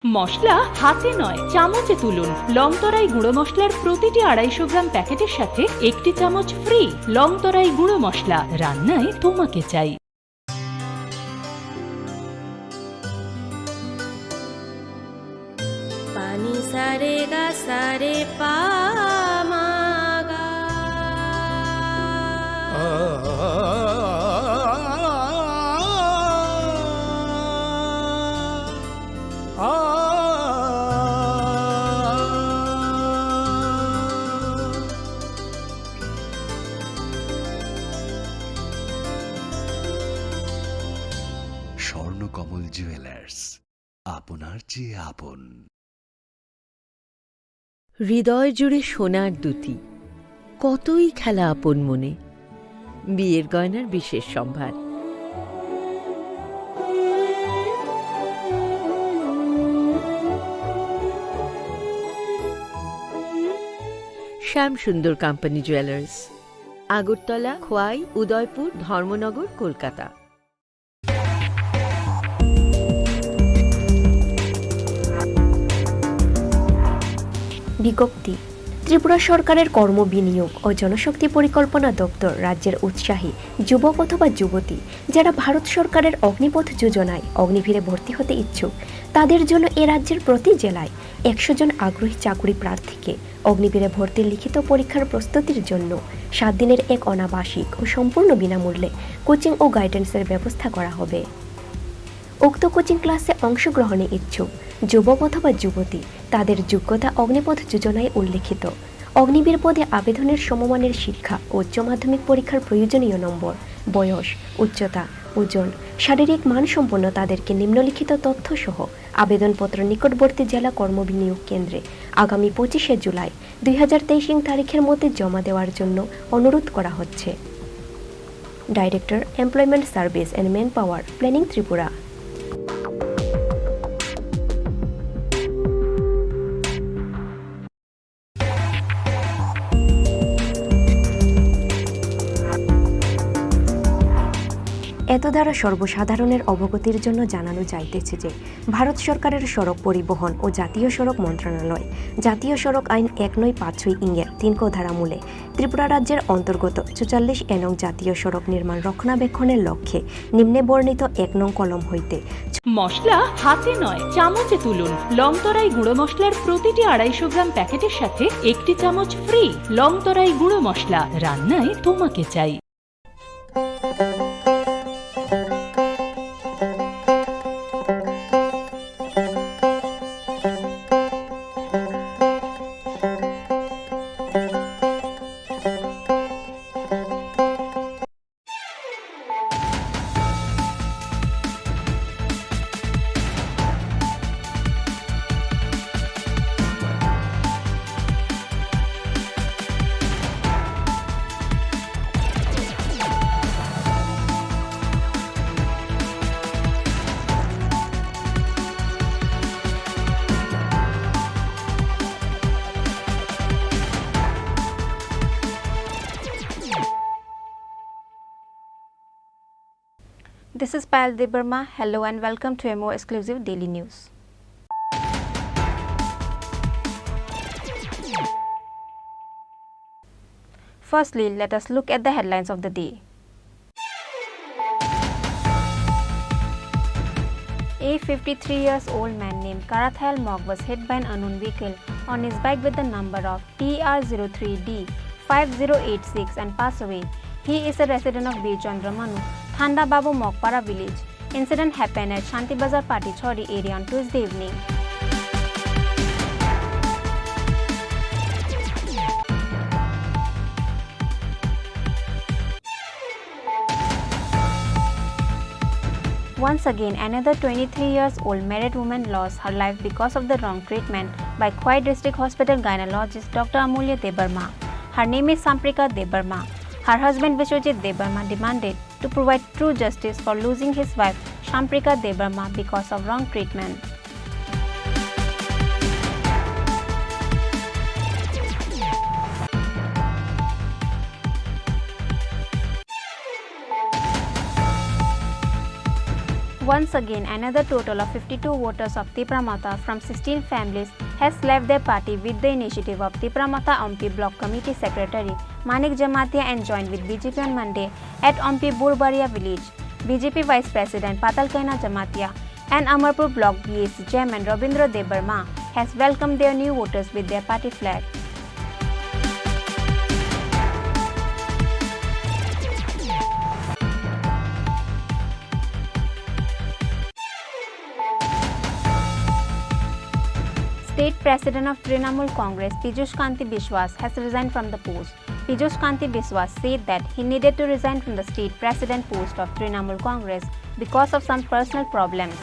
মশলা হাতে নয় চামচে তুলুন। লংতরাই গুঁড়ো মশলার প্রতিটি 250 গ্রাম প্যাকেটের সাথে 1টি চামচ ফ্রি। লংতরাই গুঁড়ো মশলা, রান্নায় তোমাকে চাই। পানি সারে গা সারে পা মা গা। স্বর্ণকমল জুয়েলার্স, আপনার চেয়ে আপন। হৃদয় জুড়ে সোনার দুটি, কতই খেলা আপন মনে। বিয়ের গয়নার বিশেষ সম্ভার। শ্যাম সুন্দর কোম্পানি জুয়েলার্স, আগরতলা, খোয়াই, উদয়পুর, ধর্মনগর, কলকাতা। বিজ্ঞপ্তি। ত্রিপুরা সরকারের কর্ম বিনিয়োগ ও জনশক্তি পরিকল্পনা দপ্তর রাজ্যের উৎসাহী যুবক অথবা যুবতী যারা ভারত সরকারের অগ্নিপথ যোজনায় অগ্নিভীরে ভর্তি হতে ইচ্ছুক, তাদের জন্য এ রাজ্যের প্রতি জেলায় 100 জন আগ্রহী চাকুরি প্রার্থীকে অগ্নিবীরে ভর্তির লিখিত পরীক্ষার প্রস্তুতির জন্য 7 দিনের এক অনাবাসিক ও সম্পূর্ণ বিনামূল্যে কোচিং ও গাইডেন্সের ব্যবস্থা করা হবে। উক্ত কোচিং ক্লাসে অংশগ্রহণে ইচ্ছুক যুবক অথবা যুবতী তাদের যোগ্যতা অগ্নিপথ যোজনায় উল্লেখিত অগ্নিবীর পদে আবেদনের সমমানের শিক্ষা, উচ্চ মাধ্যমিক পরীক্ষার প্রয়োজনীয় নম্বর, বয়স, উচ্চতা, ওজন, শারীরিক মানসম্পন্ন তাদেরকে নিম্নলিখিত তথ্যসহ আবেদনপত্র নিকটবর্তী জেলা কর্মবিনিয়োগ কেন্দ্রে আগামী 25শে জুলাই 2023 তারিখের মধ্যে জমা দেওয়ার জন্য অনুরোধ করা হচ্ছে। Director, employment service and man power, planning, Tripura. এত দ্বারা সর্বসাধারণের অবগতির জন্য জানানো যাইতেছে যে ভারত সরকারের সড়ক পরিবহন ও জাতীয় সড়ক মন্ত্রণালয় জাতীয় সড়ক আইন 1956 ধারামূলে ত্রিপুরা রাজ্যের অন্তর্গত 44 নং জাতীয় সড়ক নির্মাণ রক্ষণাবেক্ষণের লক্ষ্যে নিম্নে বর্ণিত 1 নং কলম হইতে মশলা হাতে নয় চামচে তুলুন। লংতরাই গুঁড়ো মশলার প্রতিটি 250 গ্রাম প্যাকেটের সাথে 1টি চামচ ফ্রি। লংতরাই গুঁড়ো মশলা, রান্নায় তোমাকে চাই। This is Payal Debarma. Hello and welcome to a more exclusive daily news. Firstly, let us look at the headlines of the day. A 53-year-old man named Karathayal Mok was hit by an unknown vehicle on his bike with the number of TR03D5086 and passed away. He is a resident of Bir Chandramanu, Thanda Babu Mokpara village. Incident happened at Shanti Bazar Pati Chori area on Tuesday evening. Once again, another 23-year-old married woman lost her life because of the wrong treatment by Khwai District Hospital gynecologist Dr. Amulya Debarma. Her name is Samprika Debarma. Her husband Vishwajit Debarma demanded to provide true justice for losing his wife Samprika Debarma because of wrong treatment. Once again, another total of 52 voters of Tripura Mata from 16 families has left their party with the initiative of Tripura Mata Ompi Block Committee Secretary Manik Jamatia and joined with BJP on Monday at Ompi Burbaria village. BJP Vice President Patalkaina Jamatia and Amarpur Block BAC Chairman Rabindra Debarma has welcomed their new voters with their party flag. State President of Trinamool Congress Piyush Kanti Biswas has resigned from the post. Piyush Kanti Biswas said that he needed to resign from the state president post of Trinamool Congress because of some personal problems.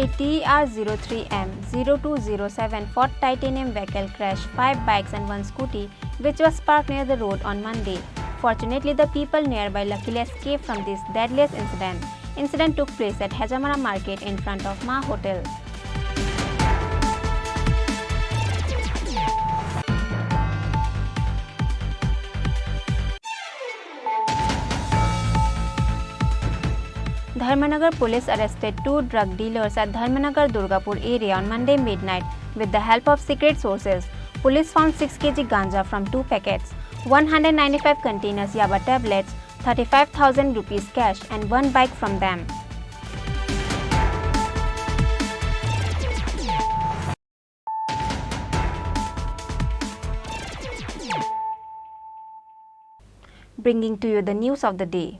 A TR03M0207 Ford Titanium vehicle crashed 5 bikes and 1 scooty which was parked near the road on Monday. Fortunately, the people nearby luckily escaped from this deadliest incident. Incident took place at Hajamara Market in front of Ma Hotel. Dharmanagar police arrested 2 drug dealers at Dharmanagar Durgapur area on Monday midnight with the help of secret sources. Police found 6 kg ganja from 2 packets, 195 containers yaba tablets, 35,000 rupees cash and 1 bike from them. Bringing to you the news of the day.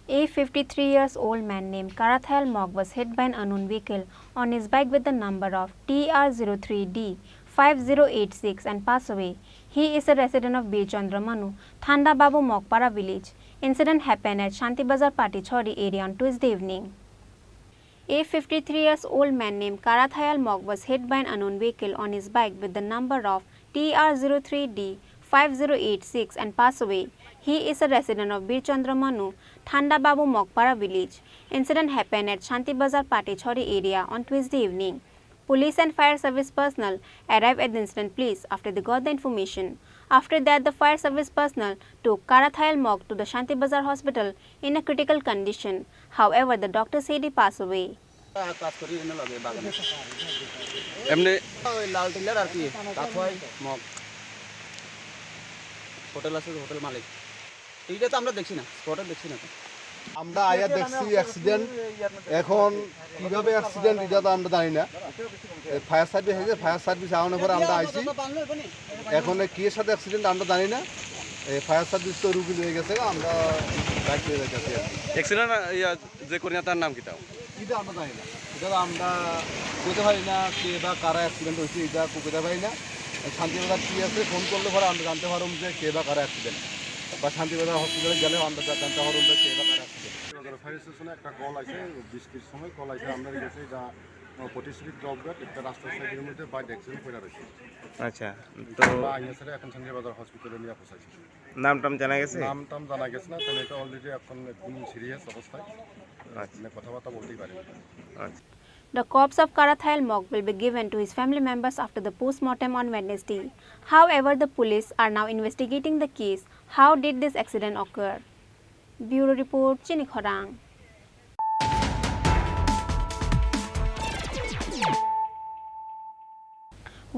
A 53-year-old man named Karathayal Mog was hit by an unknown vehicle on his bike with the number of TR03D5086 and passed away. He is a resident of Bir Chandramanu, Thanda Babu Mokpara village. Incident happened at Shanti Bazar Pati Chori area on Tuesday evening. A 53-year-old man named Karathayal Mog was hit by an unknown vehicle on his bike with the number of TR03D5086 and passed away. He is a resident of Bir Chandramanu, Thanda Babu Mokpara village. Incident happened at Shanti Bazar Pati Chori area on Tuesday evening. Police and fire service personnel arrived at the incident place after they got the information. After that, the fire service personnel took Karathayal Mog to the Shanti Bazar hospital in a critical condition. However, the doctor said he passed away. আমরা আয়া দেখছি accident এখন কিভাবে accident এটা তো আমরা জানি না ফায়ার সার্ভিস হয়েছে ফায়ার সার্ভিস আনানোর পরে আমরা আইছি এখন কি এর সাথে অ্যাক্সিডেন্ট আমরা জানি না ফায়ার সার্ভিস তো রুগী হয়ে গেছে আমরা বাইক নিয়ে যাচ্ছি অ্যাক্সিডেন্ট যে করিনা তার নাম কি তাও এটা আমরা জানি না এটা আমরা বলতে পারি না কে বা কারা অ্যাক্সিডেন্ট হয়েছে এটা বলতে পারি না শান্তিবাজার কি আছে ফোন করলে পরে আমরা জানতে পারব যে কে বা কারা অ্যাক্সিডেন্ট বা শান্তিবাজার হসপিটালে গেলেও আমরা জানতে পারব যে কে বা কারা অ্যাক্সিডেন্ট ফায়ার স্টেশনে একটা কল আছে বৃষ্টির সময় কল আছে আমরা গেছে যা প্রতিশ্রুতি জবগাট একটা রাস্তার সাইডের মধ্যে বাইক অ্যাক্সিডেন্ট করে রয়েছে আচ্ছা তো আইএসএর এখন শান্তিবাজার হসপিটালে নিয়ে পৌঁছাইছে নামটাম জানা গেছে নামটাম জানা গেছে না তাহলে এটা অলরেডি এখন একদম সিরিয়াস অবস্থায় আচ্ছা কথাবার্তা বলতেই পারি আচ্ছা The corpse of Karathayal Mog will be given to his family members after the post-mortem on Wednesday. However, the police are now investigating the case. How did this accident occur? Bureau Report, Chini Khorang.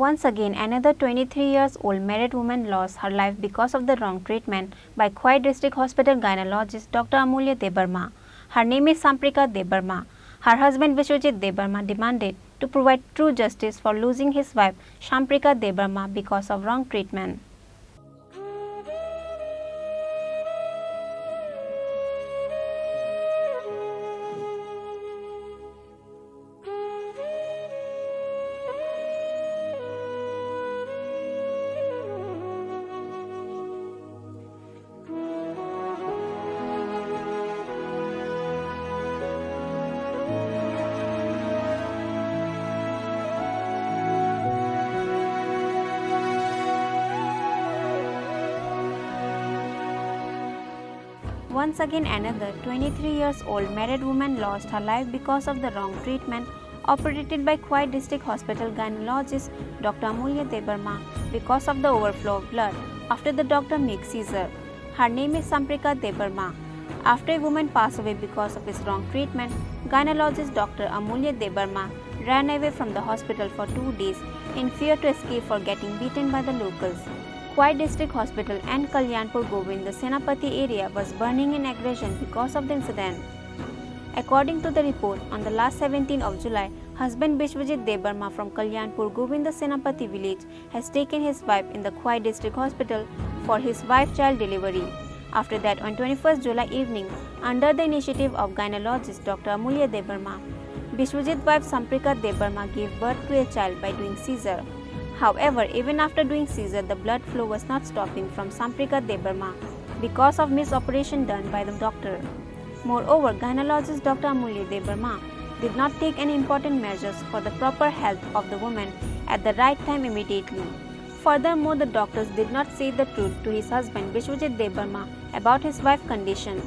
Once again, another 23-year-old married woman lost her life because of the wrong treatment by Khwai District Hospital gynecologist Dr. Amulya Debarma. Her name is Samprika Debarma. Her husband Vishwajit Debarma demanded to provide true justice for losing his wife Samprika Debarma because of wrong treatment. Once again, another 23 years old married woman lost her life because of the wrong treatment operated by Khwai District Hospital gynecologist Dr. Amulya Debarma because of the overflow of blood after the doctor made seizure. Her name is Samprika Debarma. After a woman passed away because of his wrong treatment, gynecologist Dr. Amulya Debarma ran away from the hospital for 2 days in fear to escape for getting beaten by the locals. Khwai District Hospital and Kalyanpur Govinda Senapati area was burning in aggression because of the incident. According to the report, on the last 17th of July, husband Bishwajit Debarma from Kalyanpur Govinda Senapati village has taken his wife in the Khwai District Hospital for his wife's child delivery. After that, on 21st July evening, under the initiative of gynecologist Dr. Amulya Debarma, Bishwajit's wife Samprika Debarma gave birth to a child by doing seizure. However, even after doing seizure, the blood flow was not stopping from Samprika Debarma because of misoperation done by the doctor. Moreover, gynecologist Dr. Amulya Debarma did not take any important measures for the proper health of the woman at the right time immediately. Furthermore, the doctors did not say the truth to his husband Bishwajit Debarma about his wife's condition.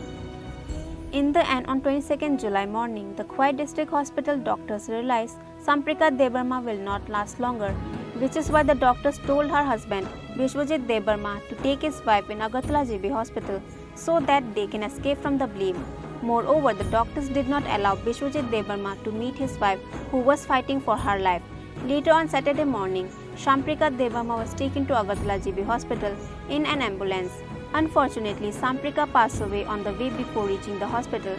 In the end, on 22nd July morning, the Khwai District Hospital doctors realized Samprika Debarma will not last longer, which is why the doctors told her husband Bishwajit Debarma to take his wife in Agartala GB Hospital so that they can escape from the blame. Moreover, the doctors did not allow Bishwajit Debarma to meet his wife, who was fighting for her life. Later on Saturday morning, Samprika Debarma was taken to Agartala GB Hospital in an ambulance. Unfortunately, Samprika passed away on the way before reaching the hospital.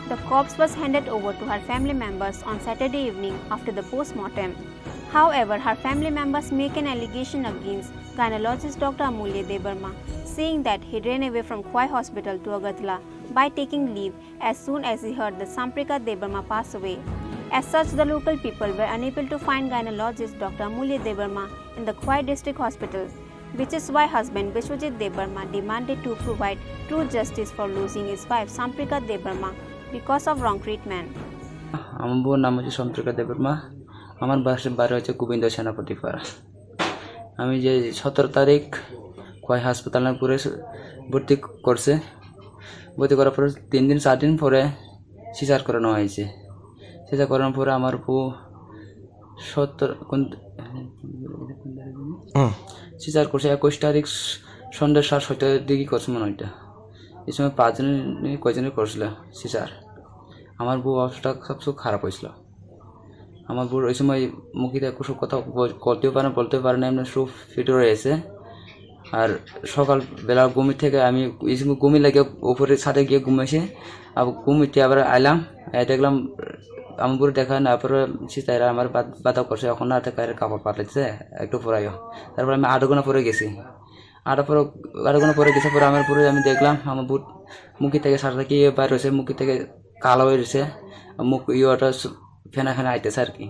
The corpse was handed over to her family members on Saturday evening after the post-mortem. However, her family members make an allegation against gynecologist Dr. Amulya Debarma, saying that he ran away from Khwai Hospital to Agartala by taking leave as soon as he heard that Samprika Debarma passed away. As such, the local people were unable to find gynecologist Dr. Amulya Debarma in the Khwai District Hospital, which is why husband Bishwajit Debarma demanded to provide true justice for losing his wife Samprika Debarma because of wrong treatment. আমার বউর নাম হচ্ছে সম্প্রিকা দেববর্মা। আমার বাড়ি হচ্ছে গোবিন্দ সেনাপতি পাড়া। আমি যে 17 তারিখ খোয়াই হাসপাতালে পুরে ভর্তি করার পরে 3 দিন 4 দিন পরে সিজার করানো হয়েছে। সিজার করানোর পরে আমার বউ সিজার করছে 21 তারিখ সন্ধ্যা 7:30 দিকে করছে মনে হয়। এই সময় 5 জনের কয়জনের করছিল সিজার। আমার বউ অবস্থা সবচেয়ে খারাপ হয়েছিল। আমার বউর ওই সময় মুখিতে কুসব কথা বলতে পারে না, এমনি সব ফিট রয়েছে। আর সকালবেলা ঘুমি থেকে আমি এই সময় ঘুমি লাগে উপরে ছাদে গিয়ে ঘুমিয়েছি। আবার ঘুমিতে আবার আইলাম, দেখলাম আমার বউর দেখা না পরে সিস্টাররা আমার বাধা করছে, এখন না থেকে কাপড় পাঠাচ্ছে একটু পরাইও। তারপরে আমি আধা ঘন্টা পরে গেছি। আধা ঘন্টা পরে গেছে পরে আমার পরে আমি দেখলাম আমার বউ মুখি থেকে সারা থেকে বাইর হয়েছে, মুখি থেকে কালো হয়ে রয়েছে, মুখ ইয়েটা ফেনা আইতেছে আর কি।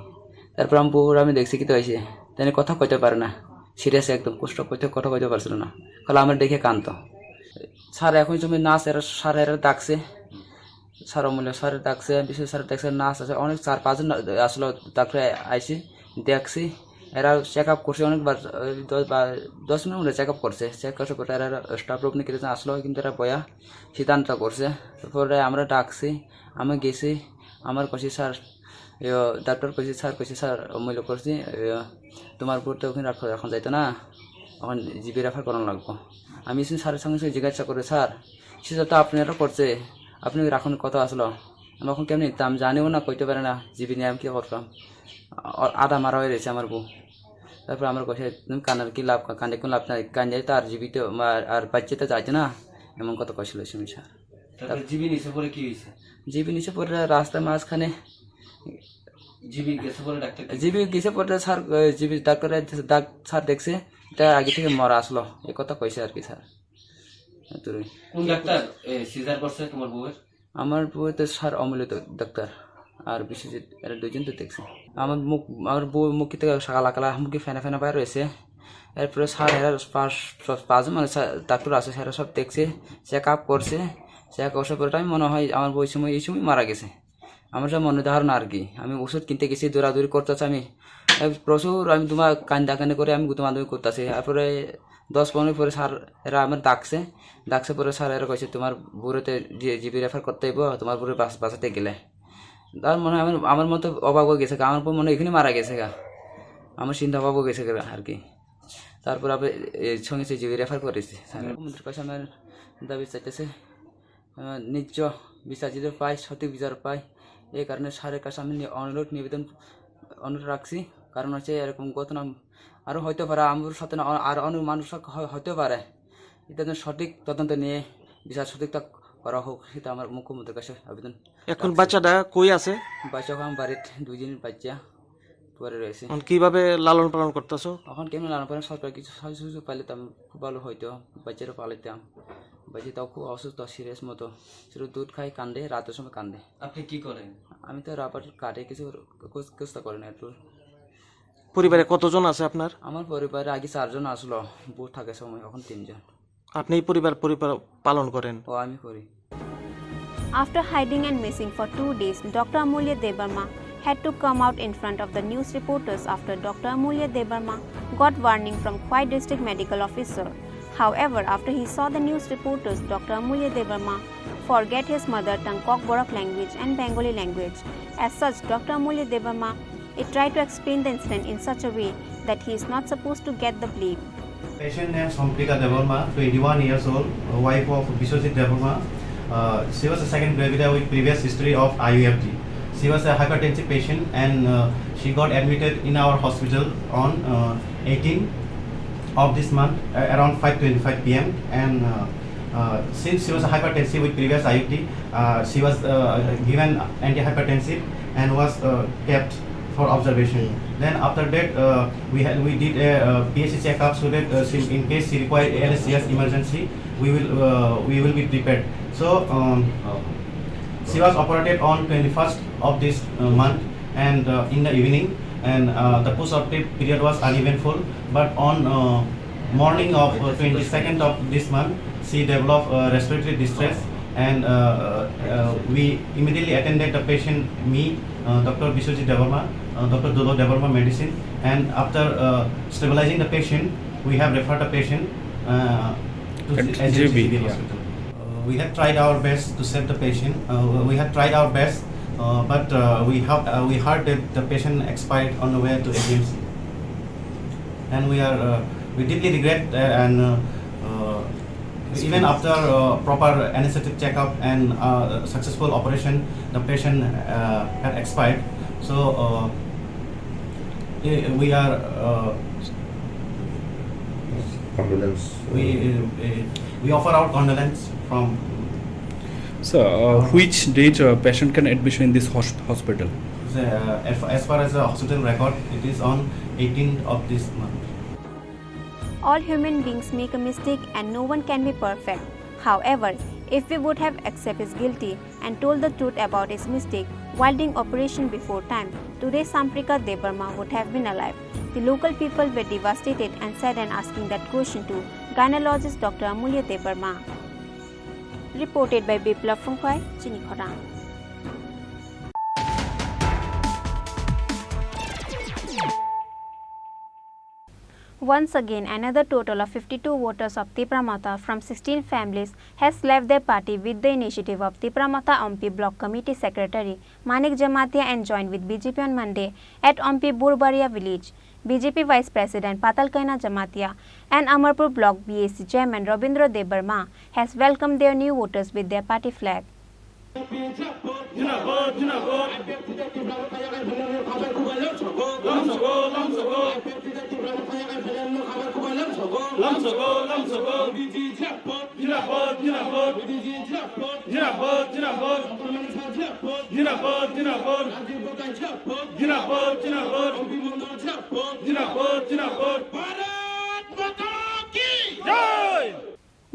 তারপর আমি দেখছি কি তো হয়েছে, তাই কথা কইতে পারে না, সিরিয়াস একদম কষ্ট করতে কথা কইতে পারছিল না, কারণ আমার দেখে কান্ত। স্যার এখন সময় নাচ স্যার এরা ডাকছে, স্যার অমূল্য স্যারের ডাকছে, বিশেষ স্যারের ডাকছে, নাচ আছে অনেক 4-5 জন আসলে ডাক্তার আইসি দেখছি। এরা চেক আপ করছে অনেকবার, 10 মিনিট মধ্যে চেক আপ করছে। চেক করার পরে এরা স্টাফ রূপ নিয়ে কেটেছে আসলো, কিন্তু এরা বয়া সিদ্ধান্ত করছে। তারপরে আমরা ডাকছি, আমি গেছি, আমার কাছে স্যার ডাক্তার কইছি, স্যার অমূল্য করছি তোমার উপর তো ওখানে এখন যাইতো না, এখন জিবি রেফার করানো লাগবো। আমি স্যারের সঙ্গে জিজ্ঞাসা করে, স্যার সেটা তো আপনি এটা করছে, আপনি রাখুন কত আসলো, আমি এখন কেমনি আমি জানিও না, কইতে পারে না জিবি নিয়ে আমি কী করতাম, আধা মারা হয়ে রয়েছে আমার বউ। তারপরে আমার কাছে কান্নার কি লাভ, কান্দে কোন লাভ নাই, কান্দে তো আর জিবিতে আর বাচ্চাতে যাইছে না, এমন কথা কইছিল শুনি স্যার। জিবি নিচে পরে কি হয়েছে? জিবি নিচে পরে রাস্তার মাঝখানে জিবি গেছে পরে স্যার, জিবি ডাক্তার স্যার দেখছে এটা আগে থেকে মরা আসলো, এই কথা কইছে আর কি স্যার। কোন ডাক্তার সিজার করছে তোমার বউয়ের? আমার বউ তো স্যার অমূল্য ডাক্তার আর বিশ্বজিৎ, এরা 2জন তো দেখছে। আমার বউ মুখি থেকে কালা মুখে ফেনা বাইর রয়েছে। এরপরে স্যার এরা 5 মানে ডাক্তার আছে, স্যার সব দেখছে, চেক আপ করছে। চেক করার পরে আমি মনে হয় আমার বউ এই সময় মারা গেছে, আমার সব মনে ধারণা আর কি। আমি ওষুধ কিনতে গেছি, দৌড়াদৌড়ি করতেছি, আমি প্রচুর আমি তোমার কান্দা করে আমি গুতমাদুমি করতেছি। তারপরে 10-15 পরে স্যার এরা আমার ডাকছে পরে স্যার এরা কইছে তোমার বুড়োতে জিপি রেফার করতে হইব তোমার বুড়ো বাঁচাতে গেলে তার মনে হয় আমার মতো অবাক হয়ে গেছে আমার মনে হয় এখানে মারা গেছে গা আমার চিন্তা অবাক হয়ে গেছে আর কি তারপর আবার সঙ্গে সে জিবি রেফার করেছে মুখ্যমন্ত্রীর কাছে আমার দাবি চাইতেছে ন্যায্য বিচার যদি পাই সঠিক বিচার পাই এই কারণে স্যারের কাছে আমি অনুরোধ রাখছি কারণ হচ্ছে এরকম ঘটনা আরও হইতে পারে আমার সাথে আর অনেক মানুষ হতে পারে এটা যেন সঠিক তদন্ত নিয়ে বিচার সঠিকতা করা হোক সেটা আমার মুখ্যমন্ত্রীর কাছে আবেদন। এখন বাচ্চাটা কই আছে? বাচ্চা আমার বাড়িতে 2 দিনের বাচ্চা পরে রয়েছে। এখন কিভাবে লালন পালন করতেছো? এখন কেমন লালন পালন সরকার কিছু সুযোগ পাইতাম খুব ভালো হইতো বাচ্চারা পালাইতাম বাচ্চাটাও খুব অসুস্থ সিরিয়াস মতো শুধু দুধ খাই কান্দে রাতের সময় কান্দে। আপনি কি করেন? আমি তো রাবার কাটে কিছু চেষ্টা করি না একটু। পরিবারে কতজন আছে আপনার? আমার পরিবারে আগে 4 জন আসলো বুট থাকে সময় এখন 3 জন। আপনি এই পরিবার পালন করেন? ও আমি করি। After hiding and missing for 2 days, Dr. Amulya Debarma had to come out in front of the news reporters after Dr. Amulya Debarma got warning from Khwai District Medical Officer. However, after he saw the news reporters, Dr. Amulya Debarma forget his mother tongue Kokborok language and Bengali language. As such, Dr. Amulya Debarma tried to explain the incident in such a way that he is not supposed to get the blame. Patient name Chini Khorang Tripura, 21 years old, wife of Biswajit Debarma. She was a second gravid with previous history of IUFD. She was a hypertensive patient and she got admitted in our hospital on 18 of this month around 5:25 p.m. and since she was a hypertensive with previous IUFD, she was given antihypertensive and was kept for observation. Then after that we did a PSC checkup so that in case she requires LSCS emergency we will be prepared. So she was operated on 21st of this month and in the evening and the post-operative period was uneventful, but on morning of 22nd of this month she developed respiratory distress and we immediately attended the patient, me, Dr. Biswajit Debarma, Dr. Dodo Debarma medicine, and after stabilizing the patient we have referred the patient to SGB hospital. We have tried our best to save the patient. We have tried our best, but we heard that the patient expired on the way to AMC, and we deeply regret and even after proper anesthetic checkup and successful operation, the patient had expired. So we are condolence. We offer our condolence from. So, which date patient can admission in this hospital? As far as the hospital record, it is on 18th of this month. All human beings make a mistake and no one can be perfect. However, if we would have accepted his guilty and told the truth about his mistake while doing operation before time, today Samprika Debarma would have been alive. The local people were devastated and sad and asking that question to gynecologist Dr. Amulya Debarma. Reported by Biplav from Khwai, Chini Khorang. Once again, another total of 52 voters of Tripura from 16 families has left their party with the initiative of Tripura MP Block Committee Secretary Manik Jamatia and joined with BJP on Monday at MP Burbaria village. BJP Vice President Patalkaina Jamatia and Amarpur Block BAC Chairman Rabindra Debarma has welcomed their new voters with their party flag.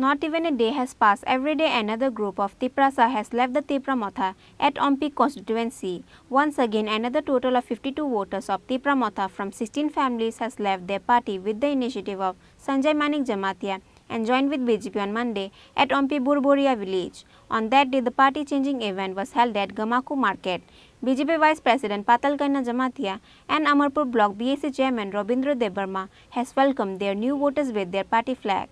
Not even a day has passed. Every day another group of Tiprasa has left the Tripura at Ompi constituency. Once again another total of 52 voters of Tripura from 16 families has left their party with the initiative of Sanjay Manik Jamatia and joined with BJP on Monday at Ompi Burboria village. On that day the party changing event was held at Gamaku market. BJP Vice President Patalkaina Jamatia and Amarpur Block BAC Chairman Robindra Debarma has welcomed their new voters with their party flag.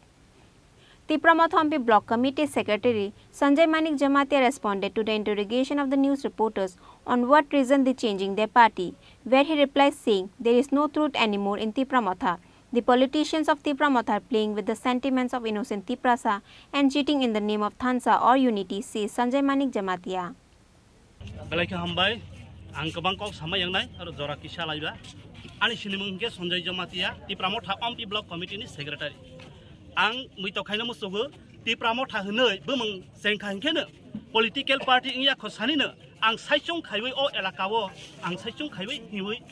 Tipramathampi Block Committee Secretary Sanjay Manik Jamatia responded to the interrogation of the news reporters on what reason they changing their party, where he replies saying there is no truth anymore in Tipramatha. The politicians of Tipramatha are playing with the sentiments of innocent Tiprasa and cheating in the name of Thansa or unity, says Sanjay Manik Jamatia. Ang kabang kok sama yang nai aro jora kisa laiba ani sinimung ke Sanjay Jamatia Tipramatha Ampi Block Committee ni secretary ang muito khaina musugo Tipramatha hnoi bumung sengkha hingkene political party ingya khosani ne ang saicung khaiwei o elakawo ang saicung khaiwei hiwei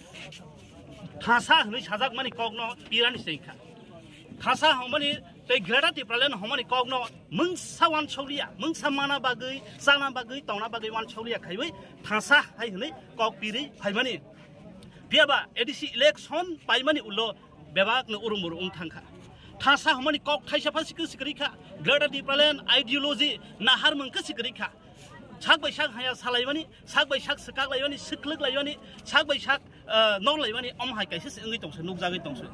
thasa hnoi sajak mani kokno pirani sengkha thasa homani tei grada Tipralen homani kokno mungsa wan chaulia mungsa mana bagai sana bagai tona bagai wan chaulia khaiwei thasa hai hnoi kok piri phaimani piaba edisi election paimani ulo bebak ne urumur thangkha Thasa homani kok thaisa phasik sikrika grada Tipralen ideology nahar mungka sikrika sak bai sak haya salaimani sak bai sak sakak laimani siklek laimani sak bai sak non laimani om hai kaisa singi tongse nukjagai tongse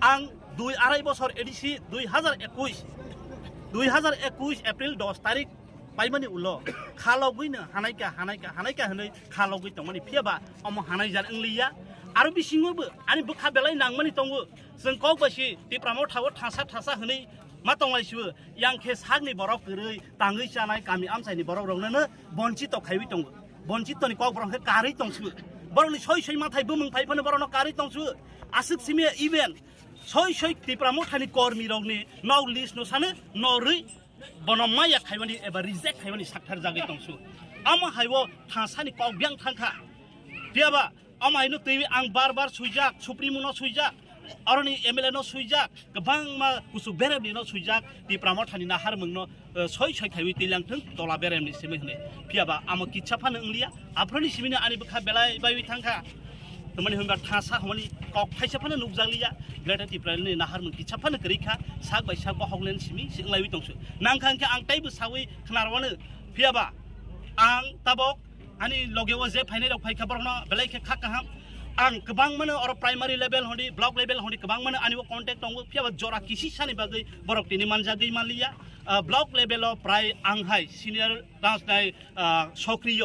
ang 2-2.5 বছর ADC 2021 April 10 তারিখ পাইমানি উলো খালগুইনো হানাইকা হनै খালগুই তংমানি फियाबा अम हानाय jar इंलिया आरो बिसिङोबो आनि बोखा बेलाय नांमानि तंगो जों कौबासि तिप्रामाव थावो थासा हनै मा तंलायसिबो यांखे सागनि बरफ गरै ताङै जानाय गामि आमसायनि बरफ रंनोनो बन्चित खाइबि तंगो बन्चितनि कक बरंखे कारै तंसिबो बरनि सय माथाय बुमung फाइफोनो बरनो कारै तंसिबो आसिक सिमे इभेन्ट सय Tipramatha कर्मी रंनि नाव लिस्ट नो सानो नरै बनमाया खाइबानि एबा रिजेक्ट खाइबानि साक्थार जागै तंसु आम हाइवो थासानि कौब्यां थांखा पियाबा आम हाइनो तै आं बार सुइजाक सुप्रिमो न सुइजाक अरनि एमएलए न सुइजाक गोबां मा कुसु बेरेमनि न सुइजाक Tipramathani नाहार मंगनो सय खाइबि तिलांथों तला बेरेमनि सिमे हनै पियाबा आम किच्छाफानो इंलिया आफ्रोनि सिमिनो आनि बखा बेलाय बायबि थांखा तमनि होनबा थासा हमनि कक थाइसाफानो नुकजालिया ग्रेटा Tipralनि नाहार मंगि छाफानो गरैखा साग बाय साग बहगलेन सिमि सिंलायबि तंसु नांखांखे आं ताइबो सावै खनारवानो पियाबा आं ताबक आनि लगेव जे फाइनाल फाइखा बरनो बेलायखे खाकाहाम आं गोबां माने अर प्राइमारि लेभेल हदि ब्लक लेभेल हदि गोबां माने आनिबो कन्टेक्ट दंबो पियाबा जरा किसि सानि बागै बरकटिनि मानजागै मालिया ब्लक लेभेलाव प्राय आंहाय सिनियर राजनाय सक्रिय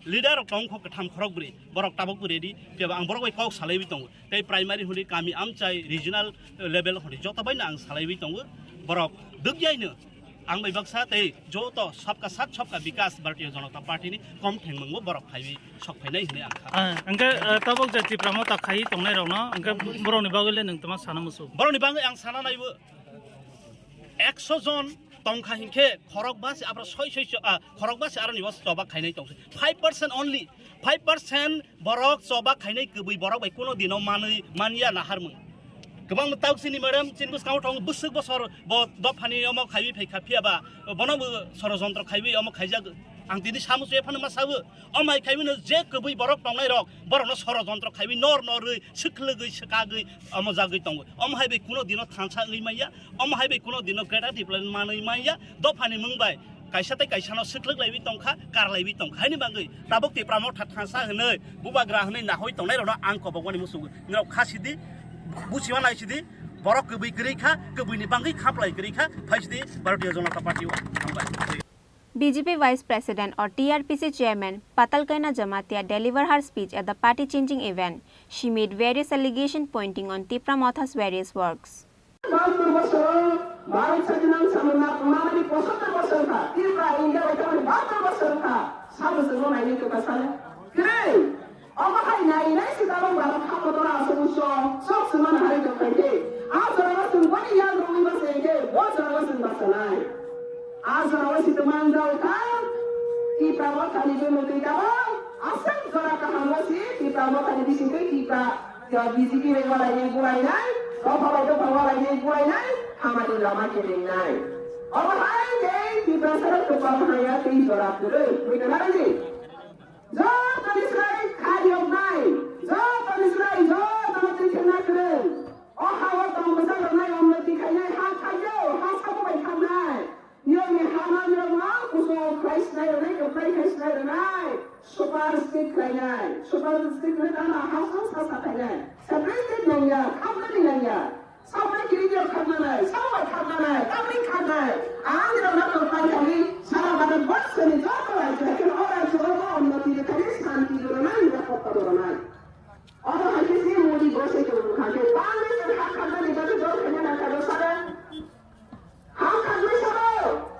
leader of Tong Hokatam Krogri, Borok Tabok ready, Piaba and Borok Kok Salaviton, they primary Huli Kami Amchai, regional level of the Jotabana and Salaviton, Borok, Dugaino, Angli Baksate, Joto, Sapka Sat Chopka, because Bartios on the party, Comting Borok Highway, Shopene. And Tabok the Tipramota Kai, Tonerona, and Boroni Bagalin and Thomas Sanamusu. Boroni Bang and Sanana Exozone. Tongkha hinke khorogbasi abra soi khorogbasi arani was soba khainai tongse 5% only 5% borok soba khainai kubui borok bai kono dino mania naharmung gobang tauksini madam chinbus kaw thong busuk bosor bo dofani omo khaibi phaika phiaba bonobo sorojontro khaibi omo khaijag ang tini samus efano masabu omai khaibino je kubui borok tongnai rok borono sorojontro khaibi nor siklogoi sakagoi omo jagoi tongo omo haibe kono dino thansa ngui maiya omo haibe kono dino greta Tipral manoi maiya dofani mungbai kaisa tai kaisa no siklog laibi tongkha karlaibi tongkha haini bangai tabok Tipramatha thansa hnoi bubagra hnoi nahoi tongnai rono ang kobogoni musugo ngau khasidi busiwa naisidi borok kubui greikha kubuini bangai khaplai greikha phaisidi Bharatiya Janata Party ambai BJP Vice President or TRPC Chairman Patalkaina Jamatia delivered her speech at the party-changing event. She made various allegations pointing on Tipramatha's various works. Azrawasi temanjau kan, Tipramatha ni bumutui kawang, asal zora kahamwasi, Tipramatha ni disingkai kita, jadi BJP lewat ini burai nai, kau kalau itu bawa ini burai nai, hamadi lama kering nai. Orang lain deh, Tiprasara kepala hanya ti zora turun, mereka lagi. Zor tanisrai kadiok nai, zor tanisrai kena keren. Oh hawa tamu besar nai omleti kaya hal kayo, hal kamu baik nai. Yo me hana yo ma kuso Christ na yo ne Christ na yo nai. Sopa stick lainnya, super stick lainnya hasil sasa lainnya, seperti nanya, kapan nanya, sampai kiri dia kapan, sampai kapan, kami kapan, anda nak berapa kali, salah badan bos ini jatuh lagi, jadi orang semua orang tidak kali santi dorang, tidak kota dorang. Orang hanya sih mau digosip dulu, hanya paling hak kata di bawah dorang hanya nak ada sana, hak kata sana,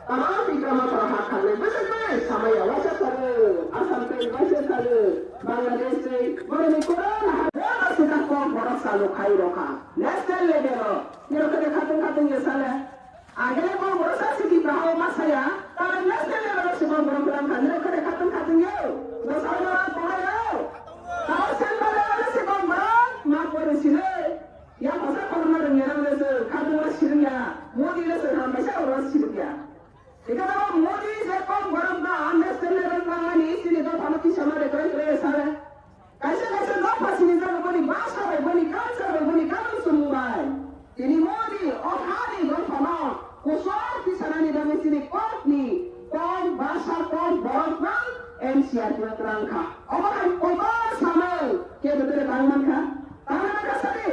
kalau tidak masalah hak kata, betul sama ya wajah sana, asal wajah sana, Bangladesh, orang ni Quran, orang sudah kau orang selalu kaya roka, national level, ni orang kata ni sana, akhirnya kau orang sasi di bawah masa ya, kalau national level semua orang kan, ni orang kata ni, masalah orang kaya, kalau central level semua orang, mak orang sini, yang pasal corona dengan orang itu, kata orang sini ya, Modi itu hamba orang sini ya. Jika kalau Modi sekon orang dah national level orang ni, sini tu kalau kita sama deklarasi sana, kaisa lepas sini tu beri bahasa, beri culture, beri kamu semua. Ini Modi, orang hari orang panau, kusar di sana ni dalam sini kot ni, kon bahasa kon borang, NCR tu terangka. Orang kota sama, kita betul tangan kan? Tangan apa sini?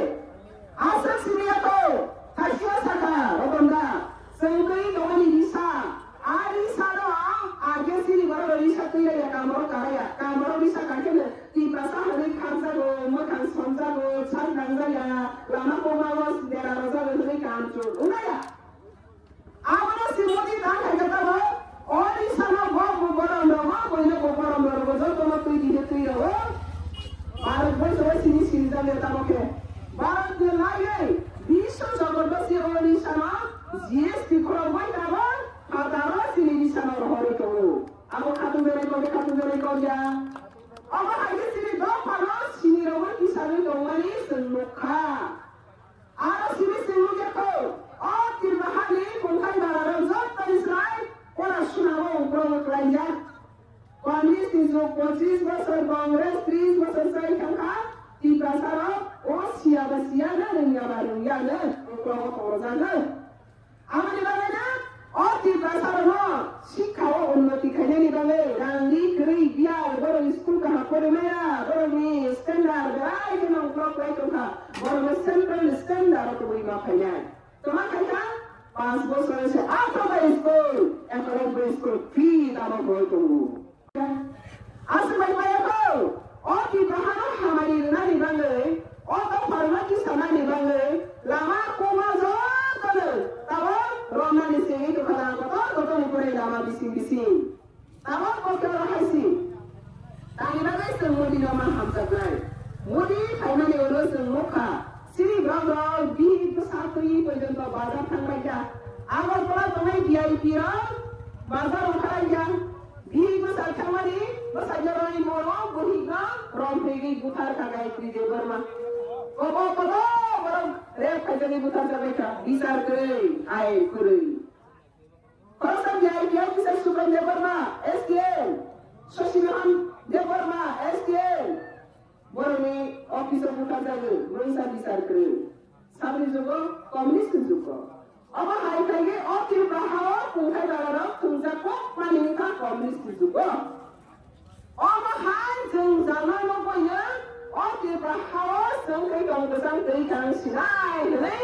Asal sini atau hasil saka, orang dah. Sampai orang ni bisa, hari sana, agen sini baru bisa tu ya kamar karya, kamar bisa kajian. Di pasar hari kerja go, makan sonja go, cari kerja ya, lama pemawas daerah rasa begini kancur, enggak ya? Awalnya si Modi dah kata apa? Orang sana bawa barang lama, boleh bawa barang baru, betul cuma tu di rawa. Barat bersama sini jalan tahu ke? Barat dia lagi, bisa jaberdast orang sana. GST kurang baik apa? Kadang sini di sana orang itu. Aku kata mereka ya. Apa hari sini dua panas sini orang di sana orang ini semuka. Ada sini semuanya kau. Oh tidak hari bukan barang zat Israel. Orang sunawa orang kerja. Kongres 25 besar Kongres 30 besar saya kan? Di pasar oh siapa dan yang baru ya ne. Orang sana. Apa ni bagaimana? Oh di pasar mana? Sikau unnati kaya ni bagaimana? Rangli kiri biar baru school kah pernah mana? Baru ni standard berai kena ukur berai kah? Baru central standard tu beri makanya. Cuma kaya pas bos orang se apa berai school? Kalau berai school fee tak boleh tu. Asal baik kau? Oh di bahana hamari nani bagaimana? Oh tak pernah di sana ni bagaimana? Lama kumazo. Tahu, Roman di sini tu kadang kota ni pun lama bising. Tahu kota rahasi. Tadi naga semua di nama hamzah lain. Mudi kainan ni orang semuka. Sini berapa bih besar tu ini pun contoh bazar tang baca. Awal pula tunai VIP ram, bazar orang yang bih besar tang mari, besar jalan ni moro, buhiga, rom pergi butar kagai kerja berma. Kau orang rep kajian ibu tanda mereka bisa kering, air kering. Kalau saya dia bisa suka dia berma, SDN, sosialan dia berma, SDN. Baru ni office ibu tanda tu, bisa kering. Sabri juga, komunis juga. Apa hari kaya, okey bahawa pungkai dalam tunggu kok maningka komunis juga. Apa hari jangan lupa okey bahawa sampai kamu besar terikan sinai, ni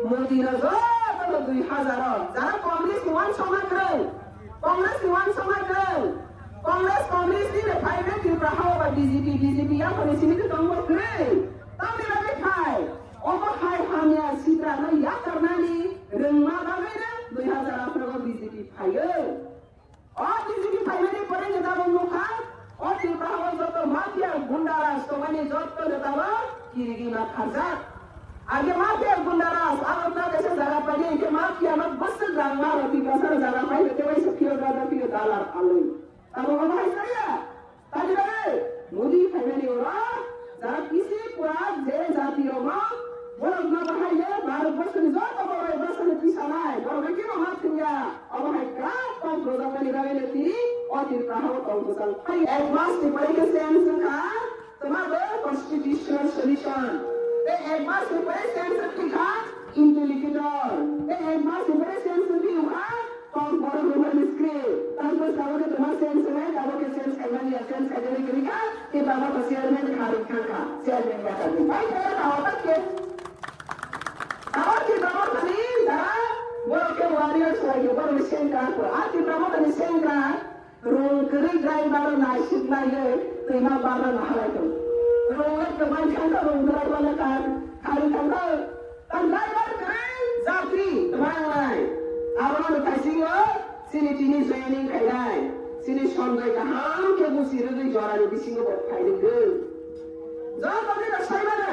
Modi nazar kalau 2000, jangan komunis iwan sama keren, komunis ni private di bahawa BJP yang pada sini tu kamu keren, tapi lagi kai, apa kai hanya sidra na ya karena ni remah bagaimana 2000 apa BJP kaya, oh BJP kaya ni pernah kita memuka. Oh di bawah jodoh mafia gundaras, kemana jodoh jodoh kiri nak khazat. Ada mafia gundaras, awak tak bisa jaga pagi, ke mafia nak besar gambar, di besar jaga pagi, kemudian sekian $1 alih. Tahu apa saya? Tadi lagi, Modi family orang, jaga kisi puas, jadi orang, boleh nak bahaya, baru besar jodoh, baru besar di sana, baru begini mafia, apa hai kerap, kau produk ni rakyat ini. Oh di bawah kaum besar. Advance di bawah sense kan, semua constitutional solution. Advance di bawah sense kan, intellectual. Advance di bawah sense kan, কম বড় রুমের screen তারপর সামনে তোমার sense নেই আমাকে sense এমানিয়া sense এজেনি করিকা এই বাবা তো চেয়ারম্যান খালি খাকা চেয়ারম্যান বাটা দি ভাই তারা খাওয়াটা কে আমার কি বাবা খালি যারা বড় কে ওয়ারিয়ার্স লাগে বড় সেন্কা আর কি বাবা খালি সেন্কা রুম করি ড্রাইভার নাই শিপ লাগে তুই মা বাবা না হালাইতো রুমের তো ভাই খাকা রুম ড্রাইভার কার খালি খাকা তার ড্রাইভার করে যাত্রী তোমার নাই আমার কাছিও সিনি টিনি জয়েনিং খাইলাই সিনি সন্ধ্যায় গাহাম কে বুসি রুই জরানি বিসিঙ্গ খাইলে গো যখন এটা সাইবানা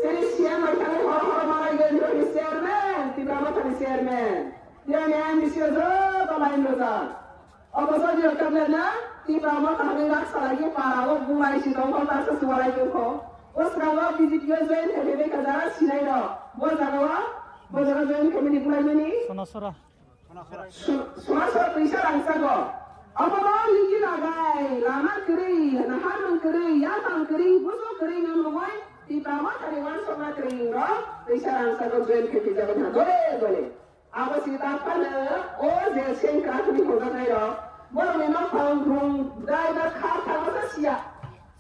সিনি চেয়ারম্যান খালি হর হর মারাই গেল রই চেয়ারম্যান তিবা মাথানি চেয়ারম্যান ইয়ানি আমি সিও বালাই নজা অবসর যে কামলে না তিবা মাথানি রাখা লাগে পারাও বুমাই সিদং হতা সুবালাই গো ওসরাও বিজিটিও জয়েন হেবে কাজারা সিনাই র বজাগাওয়া বজাগা জয়েন কমিটি বুলাইনি সনাসরা Suara bisa langsung kok. Apa mau lagi lagai, lama kering, nahar kering, ya tang kering, busuk kering yang ngomong, di bawah karyawan semua kering loh, bisa langsung kok jual ke kita kan, boleh. Apa sih tanpa le, oh jadi kerja di kota saya, boleh memang panggung, driver car masa siap.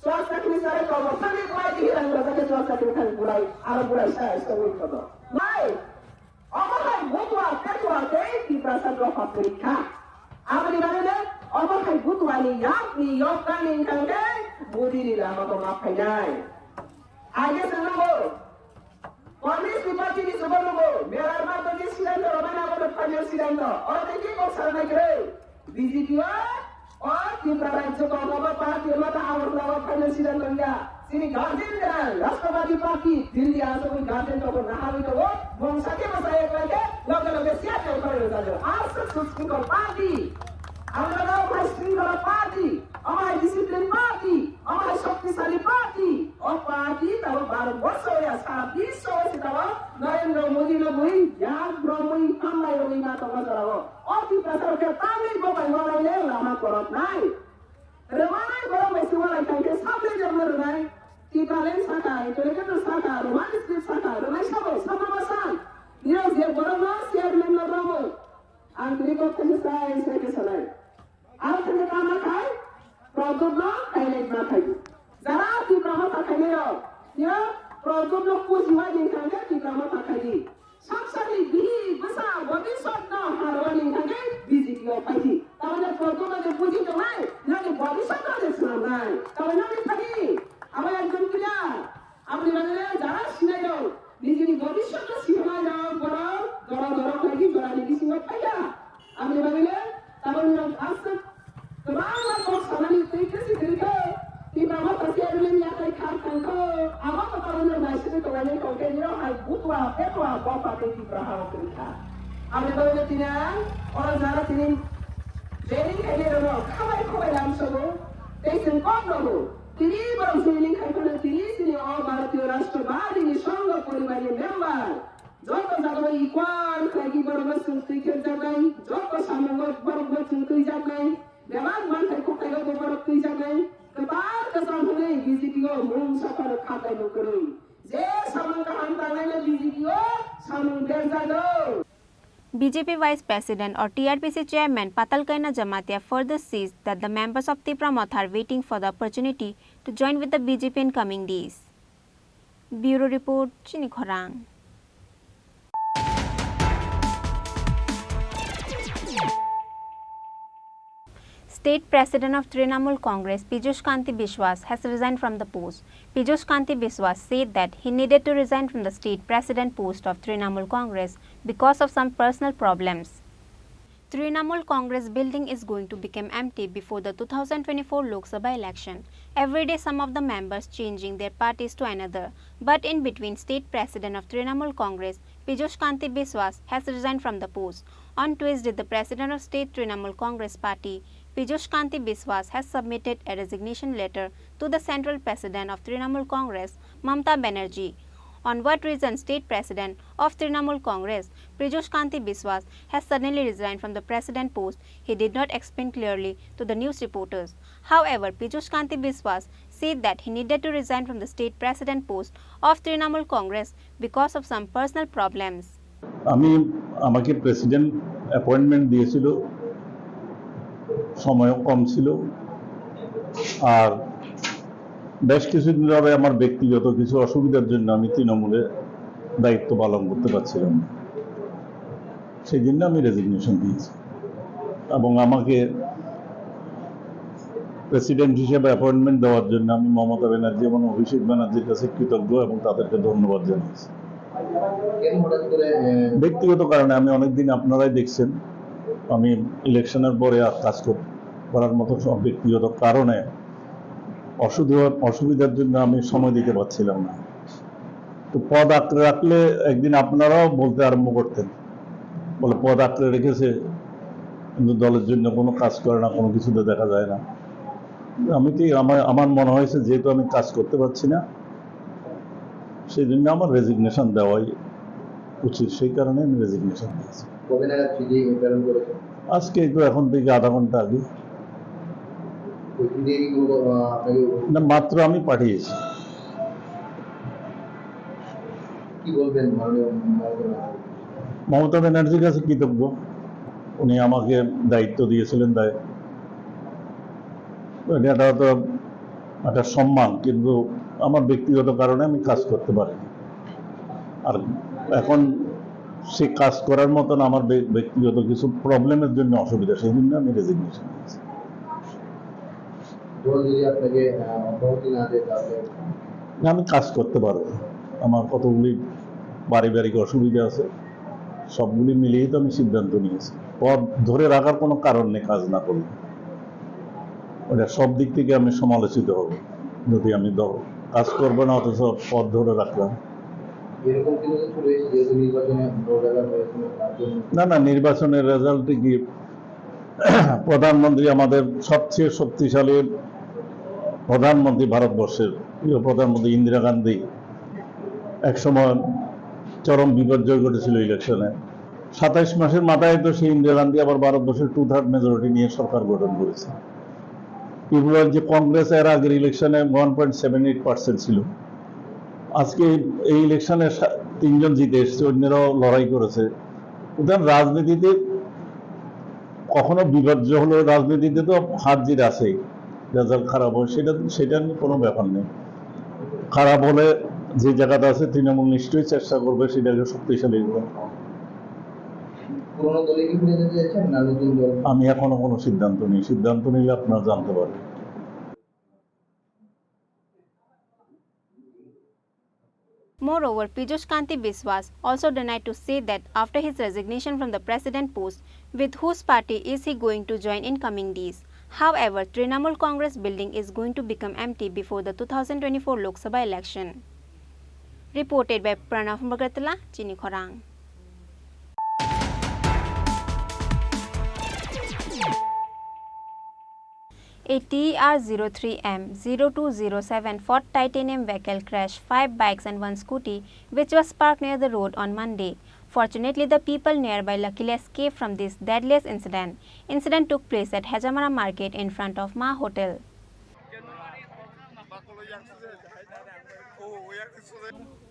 Swasta kini kau mau sambil kau di hilang berapa ke swasta kini kan bulai, arah bulai saya semua itu. Baik. অবহাই বুতুয়া পেটুয়া দেই কি প্রসাদ রফা পরীক্ষা আপনি মানে অবহাই বুতুয়া নি ইয়াপনি ইয়কানি কাঙ্গে বুদিরি লামা তো মাফাই নাই আগে শুনবো কমিউনিস্ট পার্টি নি শুনবো মেরার মা তো যে সিদ্ধান্ত রবানা বলে ফাইনাল সিদ্ধান্ত ও দেখি কো সারনাই করে বিজেপি ও ত্রিপুরা রাজ্য গণতন্ত্র পার্টি মত আওয়াজ ফাইনাল সিদ্ধান্ত নিয়া তিনি গার্জেন দেন রাষ্ট্রবাদী পার্টি দিল্লি আসো ওই গার্জেন তো না হাবি তো বংশাকে বসায় লাগে লগে লগে সিয়াতে করে দাও আর সুস্কিং পার্টি আমরা নাও ফাইস্টিং পার্টি আমার ডিসিপ্লিন পার্টি আমার শক্তিশালী পার্টি ও পার্টি তাও 12 বছর या 20 বছর তাও নরেন্দ্র মোদি লগই ইয়া ব্রহ্মই আমলাই রই না তো মজারাও অতি প্রসারকে তামিল গোপাই বলাইলে রামা করত নাই রমানাই বড় বেশি বলাই থাকে সামনে জন্ম নাই Tipalen saka, itu mereka tersaka, romanis tersaka, romai sama masan. Dia dia beramas, dia benar ramu. Antri kau kesusahan saya kesalai. Apa yang kita makai? Produk lo, kayak makai. Zara tipra mata kayak lo. Ya, produk lo puji wajib kaget tipra mata kayak. Saksari bihi besar, bagi sotno harwani kaget biji kau pagi. Tahu ni produk lo dia puji tu mai, nanti bagi sotno dia senang. Tahu ni pagi. আমার একজন player আপনি মানে যারা সিনে যাও নিজের ভবিষ্যৎ cinema যাও বড় বড় বড় খাইকি বড় লিখি সিনেমা পাইয়া আপনি মানে তারপর আস্তে তোমার কোন সামানি তেইতেছি দিকে কি বাবা কাছে এলে নিয়া তাই খান খানকো আমার তো কারণে মাইসে তো মানে কোকে নিও হাই বুতওয়া পেটওয়া বাবা তেই প্রহার করিখা আপনি বলে তিনা ওরা যারা তিনি জেনি খাইলে রো খাবাই খাবাই লামসবো তেইছেন কম রো তিনি বরং জেনিং খাইলে তিনি তিনি ভারতীয় রাষ্ট্রবাদী সংঘ পরিবারের মেম্বার যত জায়গা ইকুয়াল খাইকি বড় বসুন তুই খেলতে নাই যত সামনে বড় বসুন তুই যাক নাই বেমার মান খাই খুব খাইলে বড় তুই যাক নাই কবার কসম হলে বিজেপিও মুং সফর খাতাই নকরে যে সামনে হাম তাইলে বিজেপিও সামনে দেশ যালো BJP Vice President or TRPC Chairman Patalkaina Jamatia further says that the members of Tripura Moth are waiting for the opportunity to join with the BJP in coming days. Bureau Report, Chini Khorang. State President of Trinamool Congress Piyush Kanti Biswas has resigned from the post. Piyush Kanti Biswas said that he needed to resign from the state president post of Trinamool Congress because of some personal problems. Trinamool Congress building is going to become empty before the 2024 Lok Sabha election. Every day some of the members changing their parties to another. But in between, State President of Trinamool Congress Piyush Kanti Biswas has resigned from the post. On Tuesday, the President of State Trinamool Congress Party Piyush Kanti Biswas has submitted a resignation letter to the Central President of Trinamool Congress Mamata Banerjee. On what reason State President of Trinamool Congress Piyush Kanti Biswas has suddenly resigned from the President post, he did not explain clearly to the news reporters. However, Piyush Kanti Biswas said that he needed to resign from the State President post of Trinamool Congress because of some personal problems. আমি আমাকে president appointment দিয়েছিল, সময়ও কম ছিল, আর বেশ কিছুদিন ধরে আমার ব্যক্তিগত কিছু অসুবিধার জন্য আমি তৃণমূলে দায়িত্ব পালন করতে পারছিলাম না। সেই জন্য আমি রেজিগনেশন দিয়েছি এবং আমাকে প্রেসিডেন্ট হিসেবে অ্যাপয়েন্টমেন্ট দেওয়ার জন্য আমি মমতা ব্যানার্জি এবং অভিষেক ব্যানার্জির কাছে কৃতজ্ঞ এবং তাদেরকে ধন্যবাদ জানাচ্ছি। ব্যক্তিগত কারণে আমি অনেকদিন, আপনারাই দেখছেন, আমি ইলেকশনের পরে আর কাজ করার মতো সব ব্যক্তিগত কারণে অসুবিধার জন্য আমি সময় দিতে পারছিলাম না। তো পদ আঁকড়ে রাখলে একদিন আপনারাও বলতে আরম্ভ করতেন, বলে পদ আঁকড়ে রেখেছে কিন্তু দলের জন্য কোনো কাজ করে না, কোনো কিছুতে দেখা যায় না। আমি কি আমার মনে হয়েছে যেহেতু আমি কাজ করতে পারছি না, সেই জন্য আমার রেজিগনেশন দেওয়াই উচিত, সেই কারণে আমি রেজিগনেশন দিয়েছি। আজকে তো এখন থেকে আধা ঘন্টা আগে, না মাত্র আমি পাঠিয়েছি। কি বলবেন মমতা ব্যানার্জির কাছে কৃতজ্ঞ, উনি আমাকে দায়িত্ব দিয়েছিলেন, এটা তো একটা সম্মান, কিন্তু আমার ব্যক্তিগত কারণে আমি কাজ করতে পারিনি। আর এখন সে কাজ করার মতন আমার ব্যক্তিগত কিছু প্রবলেমের জন্য অসুবিধা, সেই জন্য আমি রেজিগনেশন দিয়েছি। আমি কাজ করতে পারবো, আমার কতগুলি পারিবারিক অসুবিধা আছে, সবগুলি মিলিয়েই তো আমি সিদ্ধান্ত নিয়েছি। পদ ধরে রাখার কোনো কারণ নেই কাজ না করলে, ওটা সব দিক থেকে আমি সমালোচিত হব যদি আমি কাজ করবো না অথচ পদ ধরে রাখলাম। না না, নির্বাচনের রেজাল্টে কি প্রধানমন্ত্রী, আমাদের সবচেয়ে শক্তিশালী প্রধানমন্ত্রী ভারতবর্ষের, প্রিয় প্রধানমন্ত্রী ইন্দিরা গান্ধী একসময় চরম বিপর্যয় ঘটেছিল ইলেকশনে। 27 মাসের মাথায় তো সেই ইন্দিরা গান্ধী আবার ভারতবর্ষের 2/3 মেজরিটি নিয়ে সরকার গঠন করেছে। ত্রিপুরার যে কংগ্রেস এর আগের ইলেকশনে 1.78% ছিল, আজকে এই ইলেকশনে 3 জন জিতে এসছে, অন্যরাও লড়াই করেছে। উদাহরণ রাজনীতিতে কখনো বিপর্যয় হলো, রাজনীতিতে তো হার জিত আছেই, রেজাল্ট খারাপ হয় সেটা নিয়ে কোনো ব্যাপার নেই। খারাপ হলে যে জায়গাটা আছে তৃণমূল নিশ্চয়ই চেষ্টা করবে সেটাকে শক্তিশালী করবে। আমি এখনো কোনো সিদ্ধান্ত নিই, সিদ্ধান্ত নিলে আপনারা জানতে পারবেন। Moreover, Piyush Kanti Biswas also denied to say that after his resignation from the president post, with whose party is he going to join in coming days. However, Trinamool Congress building is going to become empty before the 2024 Lok Sabha election. Reported by Pranav Mugatala, Chini Khorang. A TR03M0207 Ford Titanium vehicle crashed 5 bikes and 1 scooty which was parked near the road on Monday. Fortunately, the people nearby luckily escaped from this deadliest incident. Incident took place at Hajamara Market in front of Ma Hotel.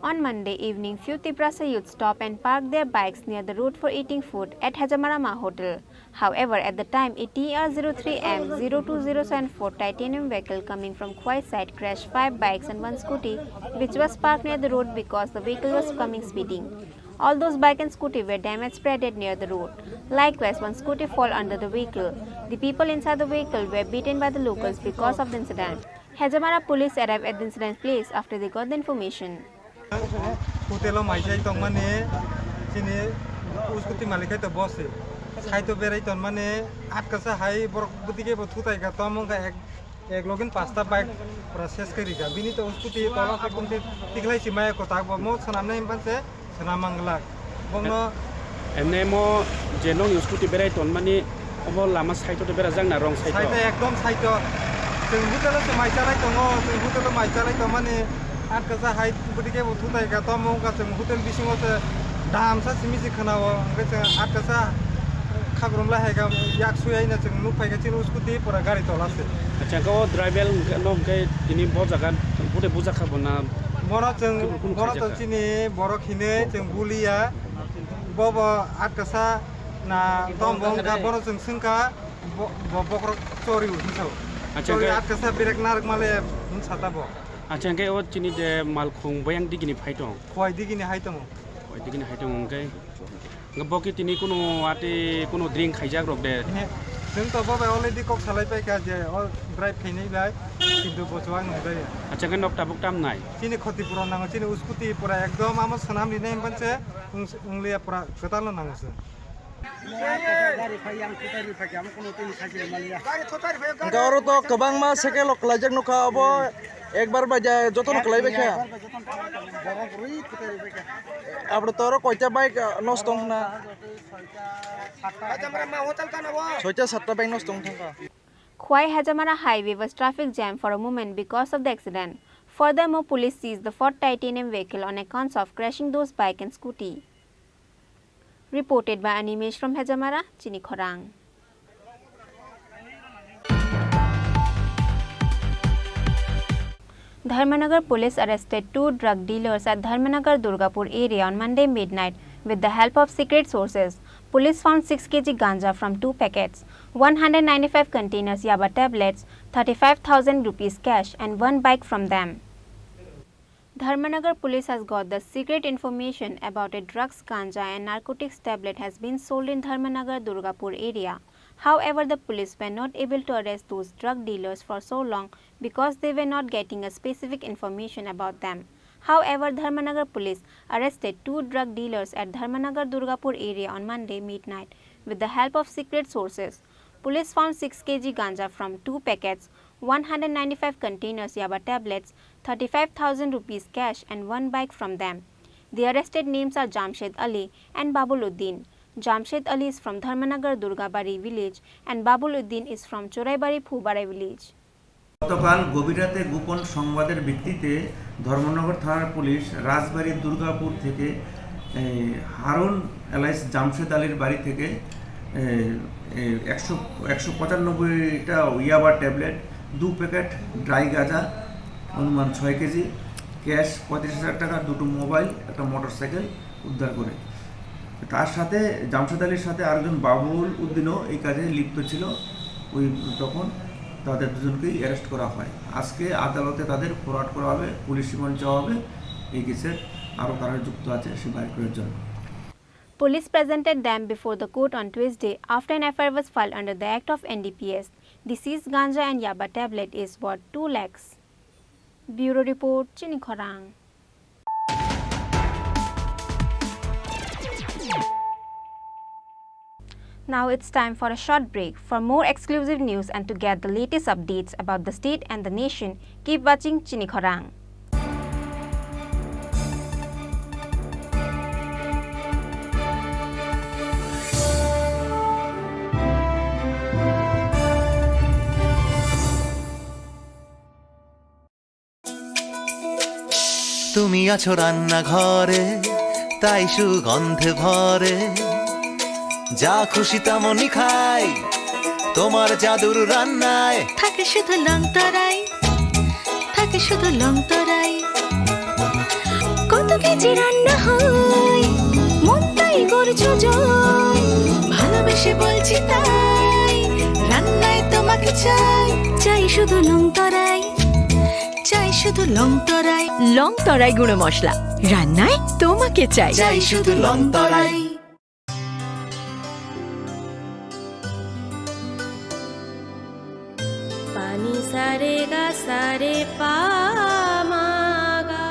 On Monday evening, few Tiprasa youth stopped and parked their bikes near the road for eating food at Hajamarama Hotel. However, at the time, a TR03M0207 Ford Titanium vehicle coming from Khwai side crashed 5 bikes and 1 scooty which was parked near the road because the vehicle was coming speeding. All those bike and scooty were damaged spreaded near the road. Likewise, 1 scooty fell under the vehicle. The people inside the vehicle were beaten by the locals because of the incident. Hajamara police arrived at the incident place after they got the information. Hotel maijai tong mane chini uskuti malikai to bose sai to berai ton mane at kasa hai bor budike bo thutai ga tomong ga ek login pasta bike process kari ga bini to uskuti tola ka kumte tiglai simai ko tak bo mo sanamne impan se sanamangla bongno ene mo jenong uskuti berai ton mane obo lama sai to bera jang na rong sai to ekdom sai to jeng hotel to maijalai tongo jeng hotel maijalai to mane at kasa hai budike bo thutai ga tomong ga jeng hotel bisingo se dam sa simisi khanao ngai jeng at kasa khagrumla hai ga yak suyai na jeng nuk pai ga chin uskuti pura gari tolase acha go driver no kai ini bo jaga bude buja khabona mora to chini borok hine jeng bulia bobo at kasa na tom bong ka boro sungka bokro chori unsau chori atka sa birek narak male unsata bo আচ্ছা আঙ্কে ও চিনি যে মাল খুং বয়াং দিগিনি ফাইটং khoi digini haitamo ওই দিগিনি হাইটং আঙ্কে বকি তিনি কোনো আতে কোনো ড্রিঙ্ক খাইজাক রক দে जों तो बाबा अलरेडि कक सालायबाय का जे ड्राइभ फैनायबाय किन्तु बसवा नंबाय আচ্ছা আঙ্কে নকটা বুকটাম নাই चिनि खतिपुरा नांगो चिनि स्कुटि पुरा एकदम आमो सनाम लिनाय मोनसे उंलिया पुरा गोताल नांगोसो गावरो तो गोबां मा सेकेल कलाइजाक नखा अबो एकबार बाजा जतन कलाइबाय खा आपरो तोरो कयटा बाइक नष्ट होना ছয়টা সাতটা বাইক নষ্ট থাকা Khwai Hajamara highway was traffic jam for a moment because of the accident. Furthermore, police seized the Ford Titanium vehicle on accounts of crashing those bike and scooty. Reported by Animesh from Hajamara, Chini Khorang. Dharmanagar police arrested 2 drug dealers at Dharmanagar Durgapur area on Monday midnight with the help of secret sources. Police found 6 kg ganja from 2 packets, 195 containers yaba tablets, 35,000 rupees cash and 1 bike from them. Dharmanagar police has got the secret information about a drugs ganja and narcotics tablet has been sold in Dharmanagar Durgapur area. However, the police were not able to arrest those drug dealers for so long because they were not getting a specific information about them. However, Dharmanagar police arrested 2 drug dealers at Dharmanagar Durgapur area on Monday midnight with the help of secret sources. Police found 6 kg ganja from 2 packets, 195 containers yaba tablets, 35,000 rupees cash and 1 bike from them. The arrested names are Jamshed Ali and Babuluddin. Jamshed Ali is from Dharmanagar Durgabari village and Babuluddin is from Choraibari Phubare village. গতকাল গভীর রাতে গোপন সংবাদের ভিত্তিতে ধর্মনগর থানার police রাজবাড়ী দুর্গাপুর থেকে হারুন এলাইস জামশেদ আলীর বাড়ি থেকে 195টা ইয়াবা ট্যাবলেট 2 প্যাকেট ড্রাই গাঁজা অনুমান 6 কেজি ক্যাশ 35,000 টাকা 2টো মোবাইল একটা মোটরসাইকেল উদ্ধার করে তার সাথে জামশেদ আলীর সাথে আরেকজন বাবুল উদ্দিনও এই কাজে লিপ্ত ছিল ওই তখন তাদের দুজনকেই অ্যারেস্ট করা হয় আজকে আদালতে তাদের ফরওয়ার্ড করা হবে পুলিশ রিমান্ড চাওয়া হবে এই কেসের আরও কারা যুক্ত আছে সে বাইর করার জন্য Police presented them before the court on Tuesday after an FIR was filed under the Act of NDPS. The seized ganja and yaba tablet is worth 2 lakhs. Bureau Report, Chini Khorang. Now it's time for a short break. For more exclusive news and to get the latest updates about the state and the nation, keep watching Chini Khorang. তুমি আছো রান্না ঘরে তাই সুগন্ধে ভরে যা খুশি তেমনই খাই তোমার জাদুর রান্নায় থাকে শুধু লং তরাই থাকে শুধু লং তরাই কত কেজি রান্না হয় মন তাই করছো জয় ভালোবেসে বলছি তাই রান্নায় তোমাকে চাই চাই শুধু লং তরাই চাই শুধু লং তরাই গুঁড়ো মশলা রান্নায় তোমাকে চাই চাই শুধু লং তরাই Pani sare ga sare pa ma ga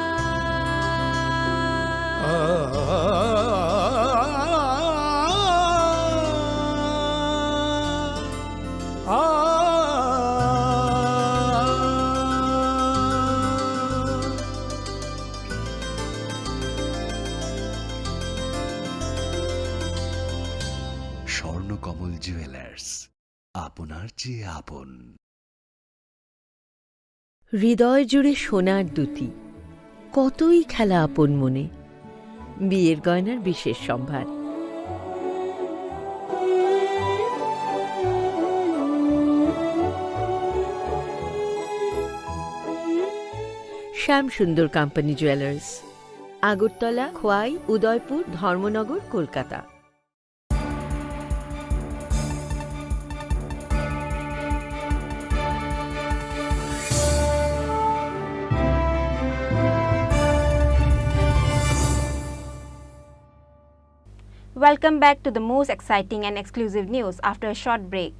Swarnakamal jewellers আপনার চেয়ে আপন হৃদয় জুড়ে সোনার দুটি কতই খেলা আপন মনে বিয়ের গয়নার বিশেষ সম্ভার শ্যাম সুন্দর company jewellers Agartala Khowai Udaipur Dharmanagar Kolkata Welcome back to the most exciting and exclusive news after a short break.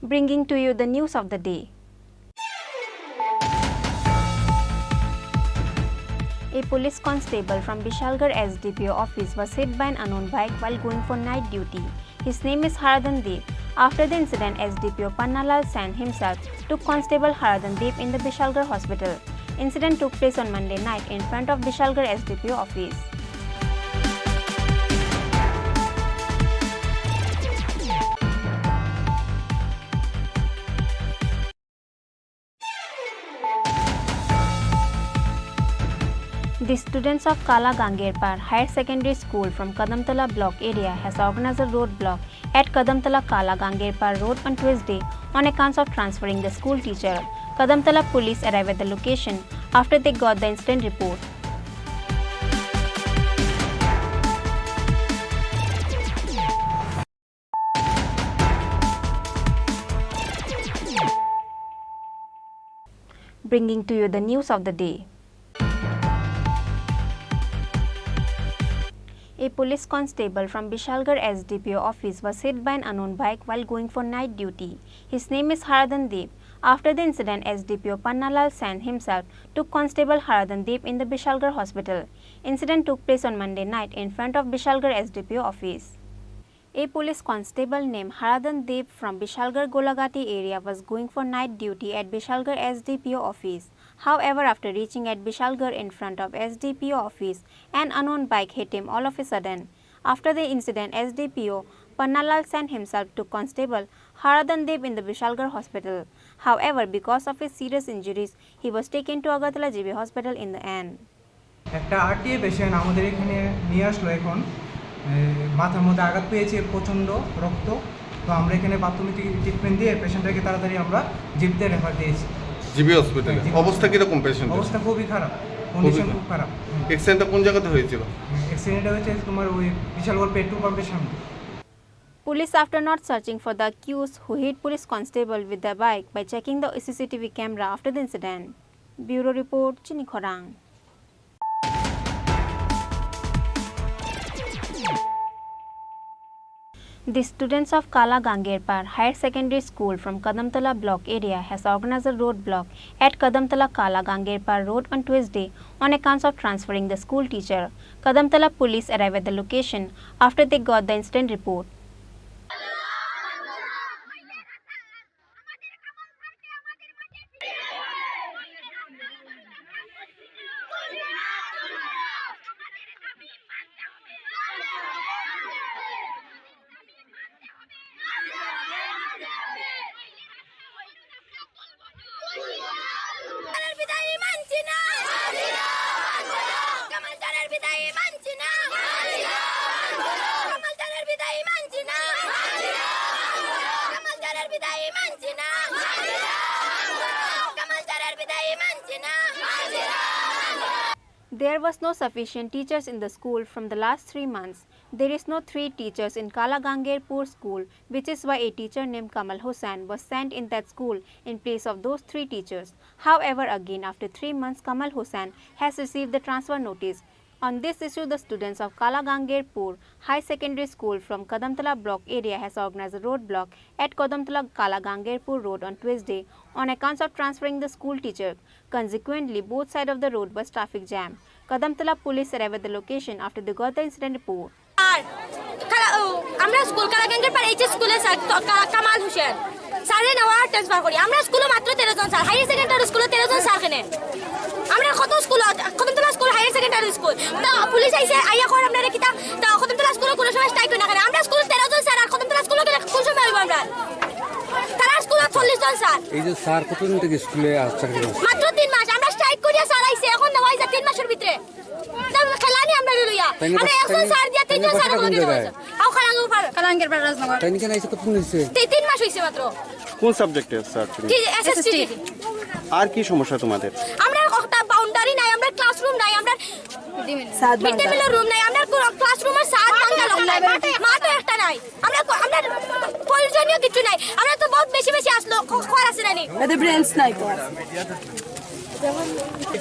Bringing to you the news of the day. A police constable from Bishalgarh SDPO office was hit by an unknown bike while going for night duty. His name is Haradan Dev. After the incident, SDPO Pannalal Sen himself took Constable Haradan Dev in the Bishalgarh hospital. Incident took place on Monday night in front of Bishalgarh SDPO office. The students of Kala Gangerpar Higher Secondary School from Kadamtala block area has organized a roadblock at Kadamtala Kala Gangerpar road on Tuesday on account of transferring the school teacher. Kadamtala police arrived at the location after they got the incident report. Bringing to you the news of the day. A police constable from Bishalgarh SDPO office was hit by an unknown bike while going for night duty. His name is Haradan Dev. After the incident, SDPO Pannalal Sen himself took Constable Haradan Dev in the Bishalgarh hospital. Incident took place on Monday night in front of Bishalgarh SDPO office. A police constable named Haradan Dev from Bishalgarh Golagati area was going for night duty at Bishalgarh SDPO office. However, after reaching at Bishalgarh in front of SDPO office, an unknown bike hit him all of a sudden. After the incident, SDPO Pannalal Sen himself took Constable Haradan Dev in the Bishalgarh hospital. However, because of his serious injuries, he was taken to Agartala GB hospital in the end. একটা RTA patient আমাদের এখানে নিয়ে আসলো এখন মাথার মধ্যে আঘাত পেয়েছে প্রচণ্ড রক্ত তো আমরা এখানে প্রাথমিক ট্রিটমেন্ট দিয়ে পেশেন্টটাকে তাড়াতাড়ি আমরা জিপিতে রেফার দিয়েছি জিবি হসপিটালে। অবস্থা কিরকম পেশেন্ট? অবস্থা খুবই খারাপ, কন্ডিশন খুব খারাপ। অ্যাক্সিডেন্টটা কোন জায়গাতে হয়েছিল? অ্যাক্সিডেন্টটা হয়েছে তোমার ওই বিশালগড় পেট্রোল পাম্পের সামনে। Police, after not searching for the accused who hit police constable with the bike by checking the CCTV camera after the incident. Bureau report, Chini Khorang. The students of Kala Gangerpar Higher Secondary School from Kadamtala block area has organized a roadblock at Kadamtala Kala Gangerpar road on Tuesday on account of transferring the school teacher. Kadamtala police arrived at the location after they got the incident report. There was no sufficient teachers in the school from the last 3 months. There is no 3 teachers in Kala Gangerpur school, which is why a teacher named Kamal Hussain was sent in that school in place of those 3 teachers. However, again after 3 months, Kamal Hussain has received the transfer notice. On this issue, the students of Kala Gangerpur High Secondary School from Kadamtala block area has organized a roadblock at Kadamtala Kala Gangerpur road on Tuesday on account of transferring the school teacher. Consequently, both sides of the road was traffic jam. Kadamtala police arrived at the location after they got the incident report. আমরা school কালা গাঙ্গেরপার HS স্কুলে কামাল হোসেন স্যারে নেওয়া transfer করি। আমরা স্কুলে মাত্র 13 জন sir, hire secondary স্কুলে 13 জন স্যার কেনে। আমরা কত school Kadamtala school hire secondary school তা পুলিশ আইছে আইয়া কর আমরা কিতা তা কদমতলা স্কুলে কোনো সময় স্ট্রাইক না করে। আমরা স্কুল 13 জন স্যার আর কদমতলা স্কুলে কোন সময় হইব আমরা? তারা স্কুলে 40 জন স্যার। এই যে স্যার কতদিন থেকে স্কুলে আসছেন? মাত্র 3 মাস। আমরা স্ট্রাইক করিয়া স্যার আইছে এখন না হইছে 3 মাসের ভিতরে। তাহলে খেলানি আমরা লইয়া আমরা একজন স্যার দিয়া 3 জন স্যার করে দিয়েছে। আও কালাঙ্গের পার রাজনগর। তাই নাকি আইছে কতদিন হইছে? 3 মাস হইছে মাত্র। কোন সাবজেক্টে স্যার? এসএসটি। আর কি সমস্যা তোমাদের? আমরা একটা বাউন্ডারি নাই, আমরা ক্লাসরুম নাই, আমরা মিড ডে মিলের রুম নাই, আমরা ক্লাসরুমের সাত বাঙ্গা লোক নাই, মাঠও একটা নাই, আমরা প্রয়োজনীয় কিছু নাই। আমরা তো বহুত বেশি আসলো খর আছে না নি, এদের ব্রেঞ্চ নাই তো।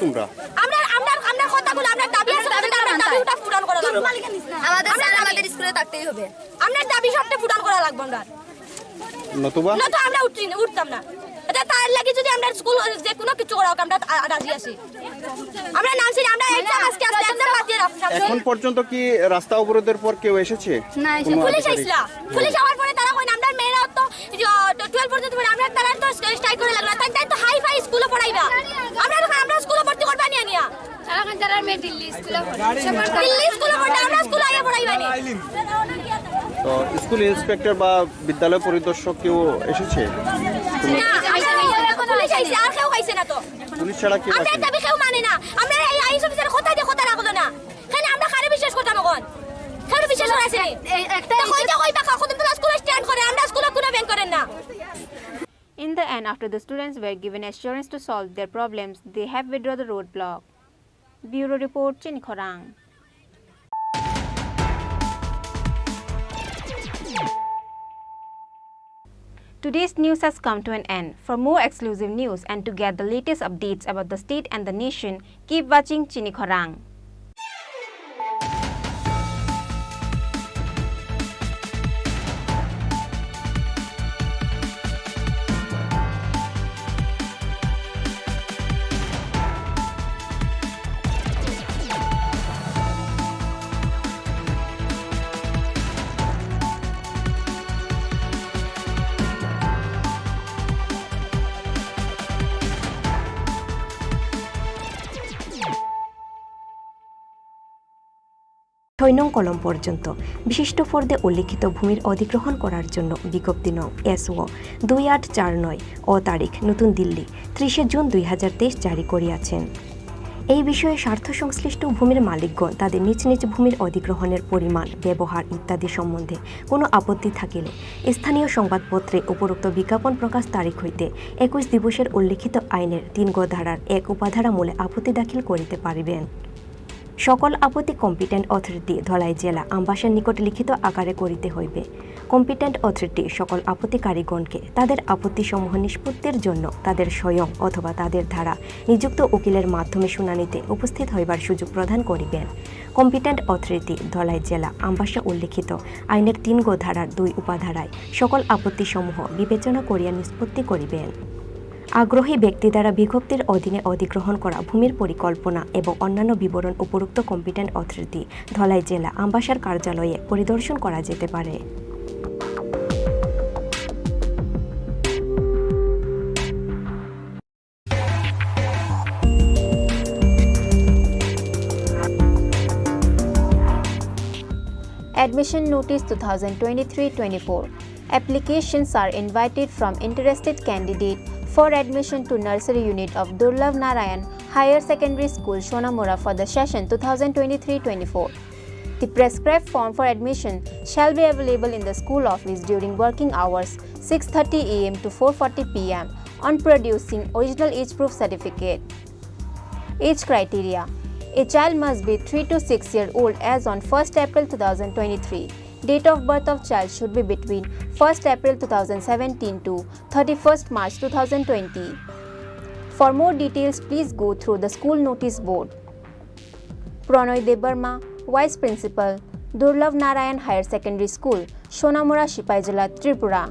তোমরা আমরা আমরা আমরা কথাগুলো আমরা দাবি আছে আমরা দাবিটা পূরণ করা লাগবে আমাদের স্যার আমাদের স্কুলে থাকতেই হবে আমরা দাবি সবটা পূরণ করা লাগবে আমরা নতুবা আমরা উঠতাম না এটা তার লাগি যদি আমরা স্কুল যে কোনো কিছু করা হোক আমরা রাজি আছি আমরা নামছি আমরা এক্সাম আজকে এক্সাম বাদ দিয়ে রাখছি এখন পর্যন্ত কি রাস্তা অবরোধের পর কেউ এসেছে না পুলিশ আইছলা পুলিশ আওয়ার পরে তারা কই আমরা মেয়েরা তো 12 পর্যন্ত পড়ে আমরা তারা তো স্ট্রাইক করে লাগলা তাই তো হাই ফাই স্কুলে পড়াইবা আমরা স্কুলে ভর্তি করবা নিয়া তারা মেয়ে দিল্লি স্কুলে পড়ে আমরা স্কুলে আইয়া পড়াইবা নি তো স্কুল ইন্সপেক্টর বা বিদ্যালয় পরিদর্শক কেউ এসেছে না পুলিশ আইছে আর কেউ আইছে না তো পুলিশ ছাড়া কেউ আমরা আসেনি দাবি কেউ মানে না আমরা এই আইস অফিসার কথা দিয়ে কথা রাখলো না খালি আমরা কারে বিশ্বাস করতাম এখন কারে বিশ্বাস করাছে একটা কই বাকা কত তো স্কুলে স্ট্যান্ড করে আমরা স্কুলে কোনো ব্যাংক করেন না In the end, after the students were given assurance to solve their problems, they have withdrawn the roadblock. Bureau Report, Chini Khorang. Today's news has come to an end. For more exclusive news and to get the latest updates about the state and the nation, keep watching Chini Khorang. নং কলম পর্যন্ত বিশিষ্ট ফর্দে উল্লিখিত ভূমির অধিগ্রহণ করার জন্য বিজ্ঞপ্তি নং SO 2849 ও তারিখ নতুন দিল্লি 30 জুন 2023 জারি করিয়াছেন। এই বিষয়ে স্বার্থ সংশ্লিষ্ট ভূমির মালিকগণ তাদের নিজ নিজ ভূমির অধিগ্রহণের পরিমাণ ব্যবহার ইত্যাদি সম্বন্ধে কোনো আপত্তি থাকিলে স্থানীয় সংবাদপত্রে উপরোক্ত বিজ্ঞাপন প্রকাশ তারিখ হইতে 21 দিবসের উল্লিখিত আইনের 3 ধারার 1 উপাধারা মূলে আপত্তি দাখিল করিতে পারিবেন। সকল আপত্তি কম্পিটেন্ট অথরিটি ধলাই জেলা আমবাসার নিকট লিখিত আকারে করিতে হইবে। কম্পিটেন্ট অথরিটি সকল আপত্তিকারীগণকে তাদের আপত্তিসমূহ নিষ্পত্তির জন্য তাদের স্বয়ং অথবা তাদের দ্বারা নিযুক্ত উকিলের মাধ্যমে শুনানিতে উপস্থিত হইবার সুযোগ প্রদান করিবেন। কম্পিটেন্ট অথরিটি ধলাই জেলা আমবাসা উল্লিখিত আইনের 3 ধারার 2 উপাধারায় সকল আপত্তিসমূহ বিবেচনা করিয়া নিষ্পত্তি করিবেন। আগ্রহী ব্যক্তি দ্বারা বিজ্ঞপ্তির অধীনে অধিগ্রহণ করা ভূমির পরিকল্পনা এবং অন্যান্য বিবরণ উপরোক্ত কম্পিটেন্ট অথরিটি ধলাই জেলা আমবাসার কার্যালয়ে পরিদর্শন করা যেতে পারে। Admission Notice 2023-24. Applications are invited from interested candidate for admission to Nursery Unit of Durlabh Narayan Higher Secondary School, Shonamura for the session 2023-24. The prescribed form for admission shall be available in the school office during working hours 6:30 AM to 4:40 PM on producing original age proof certificate. Age criteria: a child must be 3 to 6 years old as on 1st April 2023. Date of birth of child should be between 1st April 2017 to 31st March 2020. For more details, please go through the school notice board. Pranoy Debarma, Vice Principal, Durlabh Narayan Higher Secondary School, Shonamura, Sipai Jila, Tripura.